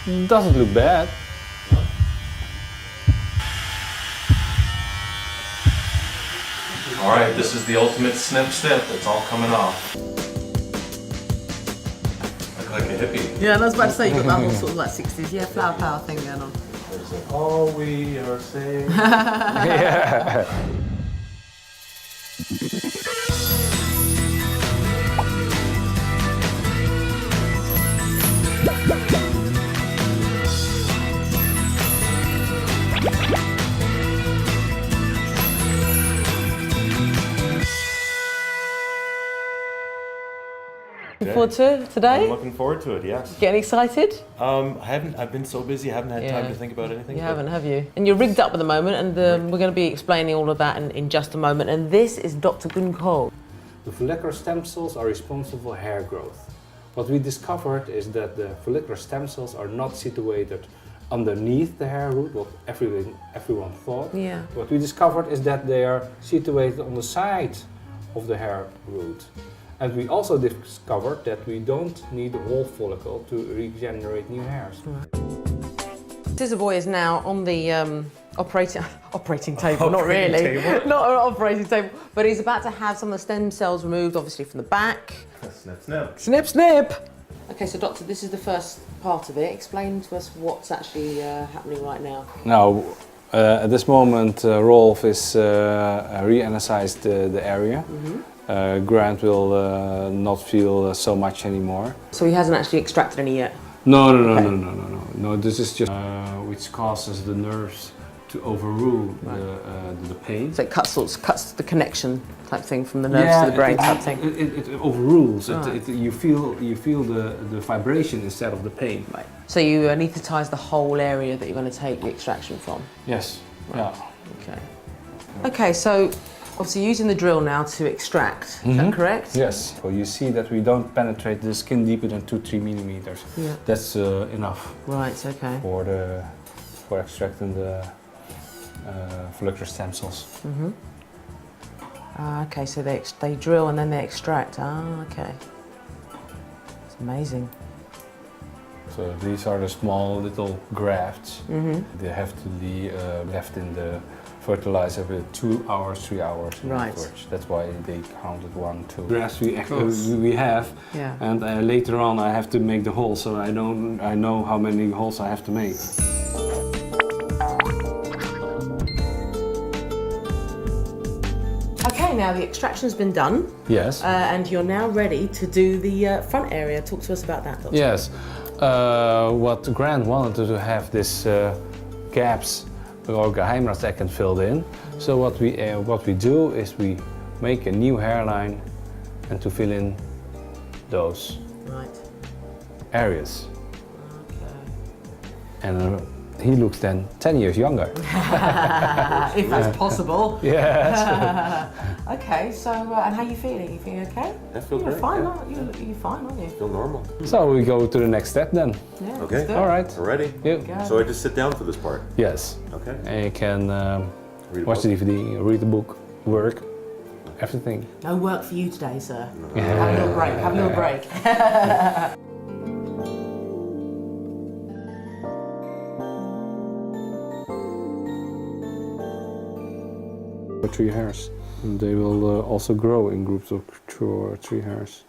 Doesn't look bad. Alright, this is the ultimate snip. It's all coming off. Look like a hippie. Yeah, and I was about to say, you've got that whole sort of like 60s, yeah, flower power thing going on. There's like, all we are saying. Yeah. Looking forward to it today? I'm looking forward to it, yes. Getting excited? I've been so busy, I haven't had time to think about anything. You haven't, have you? And you're rigged up at the moment, and we're going to be explaining all of that in just a moment. And this is Dr. Gunko. The follicular stem cells are responsible for hair growth. What we discovered is that the follicular stem cells are not situated underneath the hair root, what everyone thought. Yeah. What we discovered is that they are situated on the side of the hair root. And we also discovered that we don't need a whole follicle to regenerate new hairs. Scissor Boy is now on the operating table, not really, not an operating table, but he's about to have some of the stem cells removed, obviously from the back. Snip, snip. Snip, snip! Okay, so Doctor, this is the first part of it. Explain to us what's actually happening right now. Now, at this moment, Rolf is re-anesthetized the area. Grant will not feel so much anymore. So he hasn't actually extracted any yet? No, this is just which causes the nerves to overrule the pain. So it cuts the connection type thing from the nerves to the brain type thing? It overrules. Right. You feel the vibration instead of the pain. Right. So you anaesthetise the whole area that you're going to take the extraction from? Yes. Right. Yeah. Okay. Okay, so obviously using the drill now to extract, is that correct? Yes. So you see that we don't penetrate the skin deeper than 2-3 millimeters. Yeah. That's enough. Right, okay. For extracting the follicular stem cells. Okay, so they drill and then they extract. Okay. It's amazing. So these are the small little grafts. They have to be left in the fertilizer with 2 hours, 3 hours. Right. Afterwards. That's why they counted 1, 2. Grafts we have, Yeah. and later on I have to make the hole, so I know how many holes I have to make. Okay, now the extraction's been done. Yes. And you're now ready to do the front area. Talk to us about that, Doctor. Yes. What Grant wanted to have this gaps or geheimratsekken filled in. So what we do is we make a new hairline and to fill in those areas. Okay. And he looks then 10 years younger. If that's possible. Yes. Okay, so and how are you feeling? You feeling okay? I feel You're great. fine, Yeah. aren't you? You're fine, aren't you? Feel normal. So we go to the next step then. Yeah. Okay. let's do it. All right. We're ready. Yeah. So I just sit down for this part. Yes. Okay. And you can Read a watch the book. DVD, read the book, work, everything. No work for you today, sir. No. Have a little break. Have a little break. For 3 hairs. And they will also grow in groups of 2 or 3 hairs.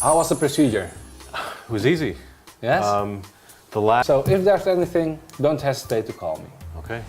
How was the procedure? It was easy. Yes? The last. So if there's anything, don't hesitate to call me. Okay.